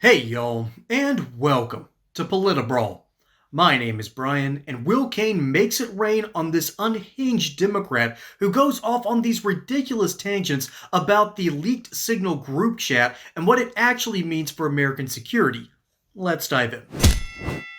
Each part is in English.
Hey y'all, and welcome to Politibrawl. My name is Brian, and Will Cain makes it rain on this unhinged Democrat who goes off on these ridiculous tangents about the leaked Signal group chat and what it actually means for American security. Let's dive in.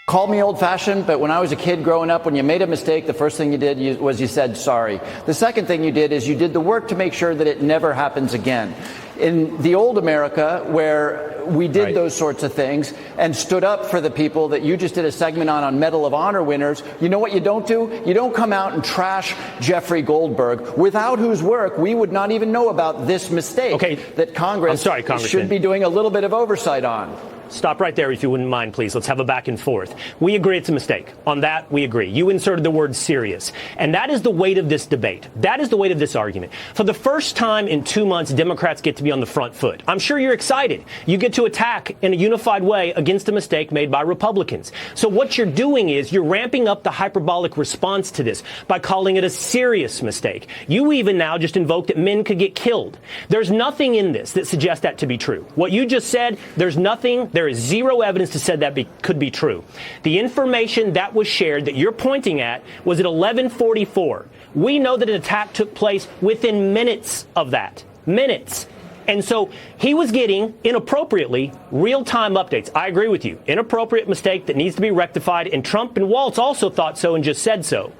Called me old-fashioned, but when I was a kid growing up, when you made a mistake, the first thing you did was you said sorry. The second thing you did is you did the work to make sure that it never happens again. In the old America, where we did those sorts of things and stood up for the people that you just did a segment on Medal of Honor winners, you know what you don't do? You don't come out and trash Jeffrey Goldberg, without whose work we would not even know about this mistake that Congress should be doing a little bit of oversight on. Stop right there if you wouldn't mind, please. Let's have a back and forth. We agree it's a mistake. On that, we agree. You inserted the word serious. And that is the weight of this debate. That is the weight of this argument. For the first time in 2 months, Democrats get to be on the front foot. I'm sure you're excited. You get to attack in a unified way against a mistake made by Republicans. So what you're doing is you're ramping up the hyperbolic response to this by calling it a serious mistake. You even now just invoked that men could get killed. There's nothing in this that suggests that to be true. What you just said, there's nothing. There is zero evidence to say that could be true. The information that was shared that you're pointing at was at 11:44. We know that an attack took place within minutes of that. Minutes. And so he was getting, inappropriately, real-time updates. I agree with you. Inappropriate mistake that needs to be rectified, and Trump and Waltz also thought so and just said so.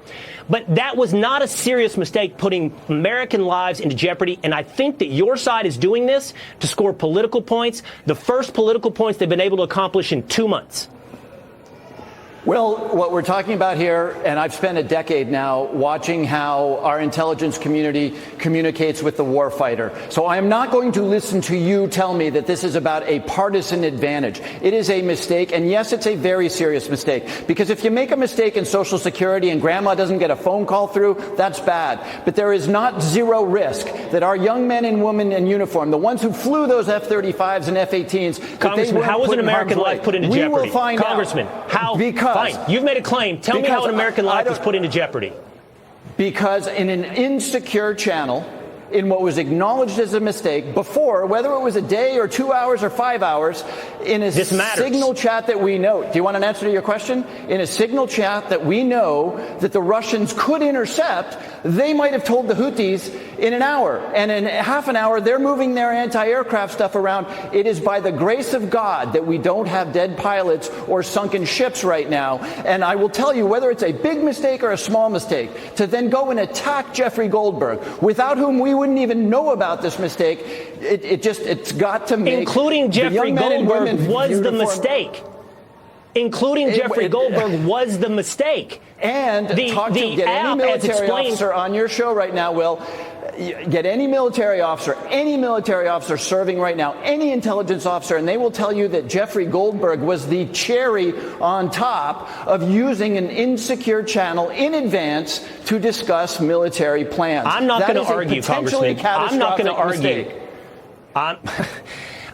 But that was not a serious mistake putting American lives into jeopardy, and I think that your side is doing this to score political points, the first political points they've been able to accomplish in 2 months. Well, what we're talking about here, and I've spent a decade now watching how our intelligence community communicates with the warfighter. So I am not going to listen to you tell me that this is about a partisan advantage. It is a mistake, and yes, it's a very serious mistake. Because if you make a mistake in Social Security and grandma doesn't get a phone call through, that's bad. But there is not zero risk that our young men and women in uniform, the ones who flew those F-35s and F-18s, Congressman, how was an American life put into jeopardy? We will find Congressman, out. How? Because Fine. You've made a claim. Tell me how an American life was put into jeopardy. Because in an insecure channel, in what was acknowledged as a mistake before, whether it was a day or 2 hours or 5 hours, in a signal chat that we know. Do you want an answer to your question? In a signal chat that we know that the Russians could intercept, they might have told the Houthis in an hour. And in half an hour, they're moving their anti-aircraft stuff around. It is by the grace of God that we don't have dead pilots or sunken ships right now. And I will tell you, whether it's a big mistake or a small mistake, to then go and attack Jeffrey Goldberg, without whom we wouldn't even know about this mistake, it's got to make... Including Jeffrey Goldberg was the mistake. Including Jeffrey Goldberg was the mistake. And get any military officer on your show right now, Will. Get any military officer serving right now, any intelligence officer, and they will tell you that Jeffrey Goldberg was the cherry on top of using an insecure channel in advance to discuss military plans. I'm not going to argue, Congressman. I'm not going to argue.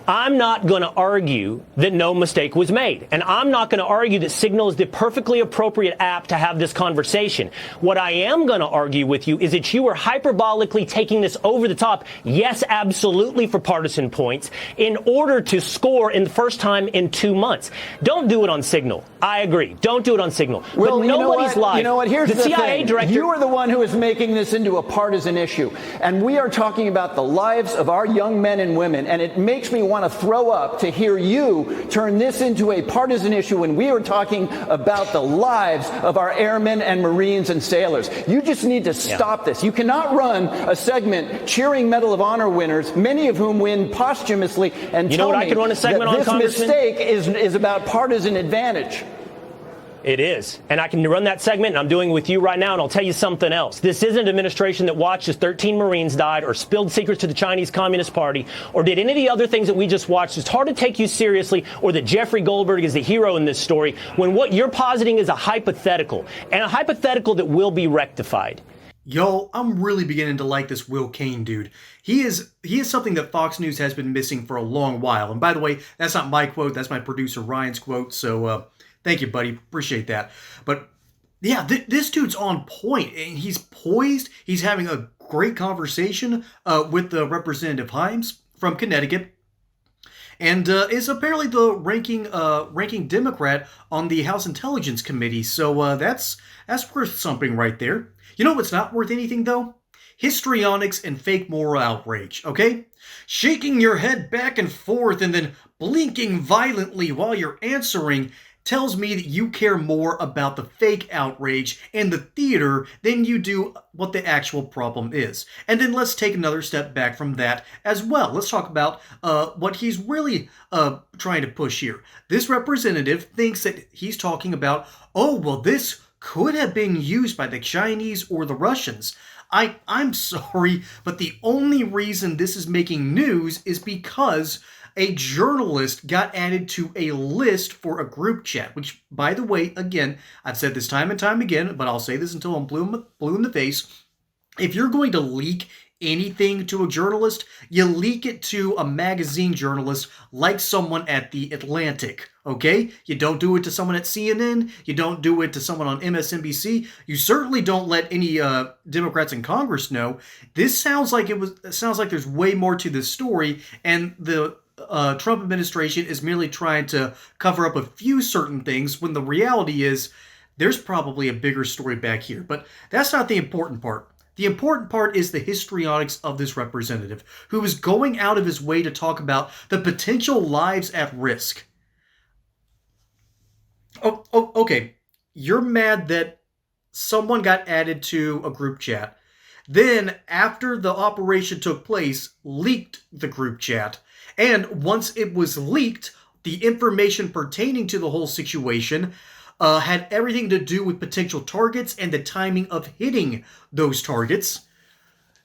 I'm not going to argue that no mistake was made. And I'm not going to argue that Signal is the perfectly appropriate app to have this conversation. What I am going to argue with you is that you are hyperbolically taking this over the top, yes, absolutely, for partisan points, in order to score in the first time in 2 months. Don't do it on Signal. I agree. Don't do it on Signal. Well, but nobody's live. You know what? Here's the CIA thing. director. You are the one who is making this into a partisan issue. And we are talking about the lives of our young men and women. And it makes me want to throw up to hear you turn this into a partisan issue when we are talking about the lives of our airmen and Marines and sailors. You just need to stop this. You cannot run a segment cheering Medal of Honor winners, many of whom win posthumously, and tell me that this mistake is about partisan advantage. It is. And I can run that segment, and I'm doing it with you right now, and I'll tell you something else. This isn't an administration that watched as 13 Marines died or spilled secrets to the Chinese Communist Party or did any of the other things that we just watched. It's hard to take you seriously, or that Jeffrey Goldberg is the hero in this story, when what you're positing is a hypothetical, and a hypothetical that will be rectified. Yo, I'm really beginning to like this Will Cain dude. He is something that Fox News has been missing for a long while. And by the way, that's not my quote, that's my producer Ryan's quote, so thank you, buddy. Appreciate that. But yeah, this dude's on point, and he's poised. He's having a great conversation with the Representative Himes from Connecticut. and is apparently the ranking Democrat on the House Intelligence Committee. So that's worth something right there. You know what's not worth anything though? Histrionics and fake moral outrage. Okay, shaking your head back and forth and then blinking violently while you're answering tells me that you care more about the fake outrage and the theater than you do what the actual problem is. And then let's take another step back from that as well. Let's talk about what he's really trying to push here. This representative thinks that he's talking about, oh, well, this could have been used by the Chinese or the Russians. I'm sorry, but the only reason this is making news is because a journalist got added to a list for a group chat, which, by the way, again, I've said this time and time again, but I'll say this until I'm blue in the face. If you're going to leak anything to a journalist, you leak it to a magazine journalist like someone at The Atlantic, okay? You don't do it to someone at CNN. You don't do it to someone on MSNBC. You certainly don't let any Democrats in Congress know. This sounds like there's way more to this story, and the Trump administration is merely trying to cover up a few certain things when the reality is there's probably a bigger story back here. But that's not the important part. The important part is the histrionics of this representative, who is going out of his way to talk about the potential lives at risk. Oh, okay. You're mad that someone got added to a group chat. Then, after the operation took place, leaked the group chat. And once it was leaked, the information pertaining to the whole situation had everything to do with potential targets and the timing of hitting those targets.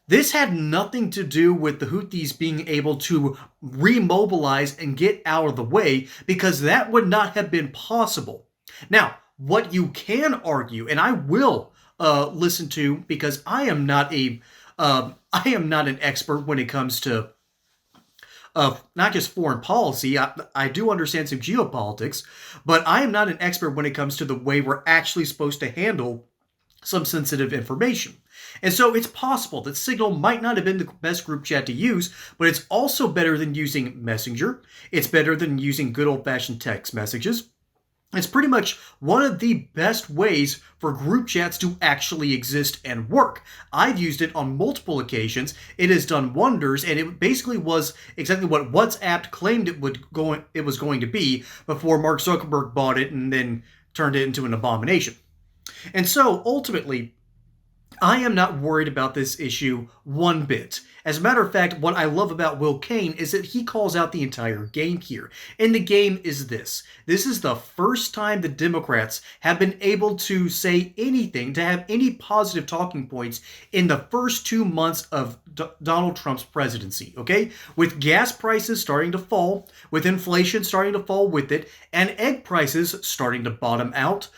This had nothing to do with the Houthis being able to remobilize and get out of the way, because that would not have been possible. Now, what you can argue, and I will listen to, because I am not an expert when it comes to not just foreign policy. I do understand some geopolitics, but I am not an expert when it comes to the way we're actually supposed to handle some sensitive information. And so it's possible that Signal might not have been the best group chat to use, but it's also better than using Messenger. It's better than using good old-fashioned text messages. It's pretty much one of the best ways for group chats to actually exist and work. I've used it on multiple occasions. It has done wonders, and it basically was exactly what WhatsApp claimed it was going to be before Mark Zuckerberg bought it and then turned it into an abomination. And so, ultimately, I am not worried about this issue one bit. As a matter of fact, what I love about Will Cain is that he calls out the entire game here. And the game is this. This is the first time the Democrats have been able to say anything, to have any positive talking points in the first 2 months of Donald Trump's presidency, okay? With gas prices starting to fall, with inflation starting to fall with it, and egg prices starting to bottom out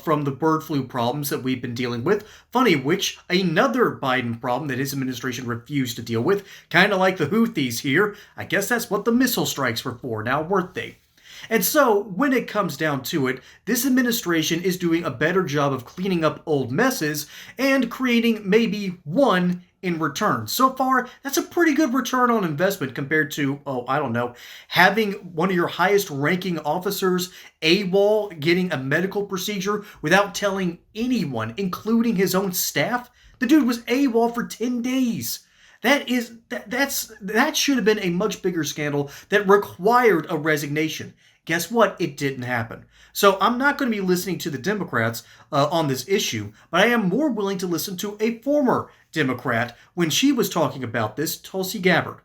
from the bird flu problems that we've been dealing with. Funny which, another Biden problem that his administration refused to deal with, kind of like the Houthis here. I guess that's what the missile strikes were for, now weren't they? And so, when it comes down to it, this administration is doing a better job of cleaning up old messes and creating maybe one in return. So far, that's a pretty good return on investment compared to, having one of your highest ranking officers AWOL, getting a medical procedure without telling anyone, including his own staff. The dude was AWOL for 10 days. That should have been a much bigger scandal that required a resignation. Guess what? It didn't happen. So I'm not going to be listening to the Democrats on this issue, but I am more willing to listen to a former Democrat when she was talking about this, Tulsi Gabbard.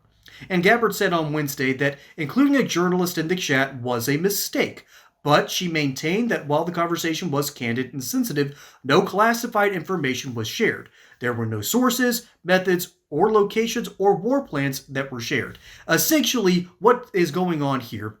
And Gabbard said on Wednesday that including a journalist in the chat was a mistake, but she maintained that while the conversation was candid and sensitive, no classified information was shared. There were no sources, methods, or locations or war plans that were shared. Essentially, what is going on here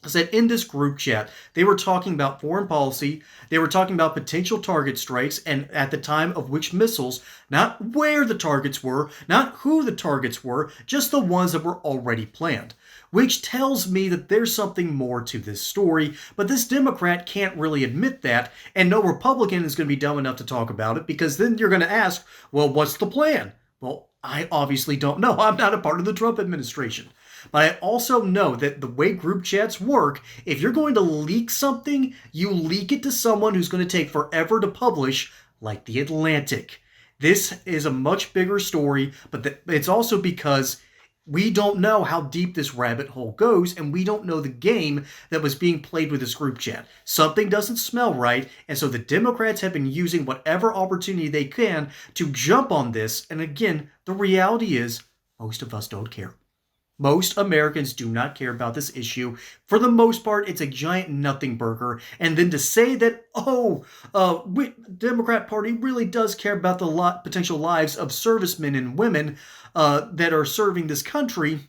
is that in this group chat, they were talking about foreign policy, they were talking about potential target strikes, and at the time of which missiles, not where the targets were, not who the targets were, just the ones that were already planned. Which tells me that there's something more to this story, but this Democrat can't really admit that, and no Republican is going to be dumb enough to talk about it, because then you're going to ask, well, what's the plan? Well, I obviously don't know. I'm not a part of the Trump administration. But I also know that the way group chats work, if you're going to leak something, you leak it to someone who's going to take forever to publish, like The Atlantic. This is a much bigger story, but it's also because we don't know how deep this rabbit hole goes, and we don't know the game that was being played with this group chat. Something doesn't smell right, and so the Democrats have been using whatever opportunity they can to jump on this, and again, the reality is, most of us don't care. Most Americans do not care about this issue. For the most part, it's a giant nothing burger. And then to say that, the Democrat Party really does care about the potential lives of servicemen and women that are serving this country,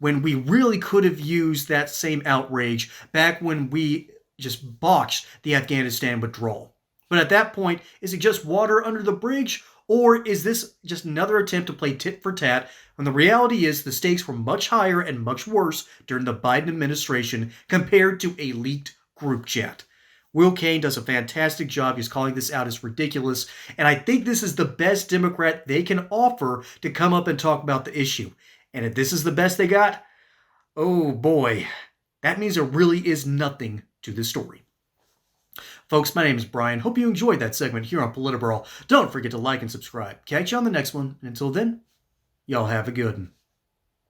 when we really could have used that same outrage back when we just botched the Afghanistan withdrawal. But at that point, is it just water under the bridge? Or is this just another attempt to play tit for tat, when the reality is the stakes were much higher and much worse during the Biden administration compared to a leaked group chat? Will Cain does a fantastic job. He's calling this out as ridiculous, and I think this is the best Democrat they can offer to come up and talk about the issue. And if this is the best they got, oh boy, that means there really is nothing to the story. Folks, my name is Brian. Hope you enjoyed that segment here on Politburo. Don't forget to like and subscribe. Catch you on the next one. And until then, y'all have a good one.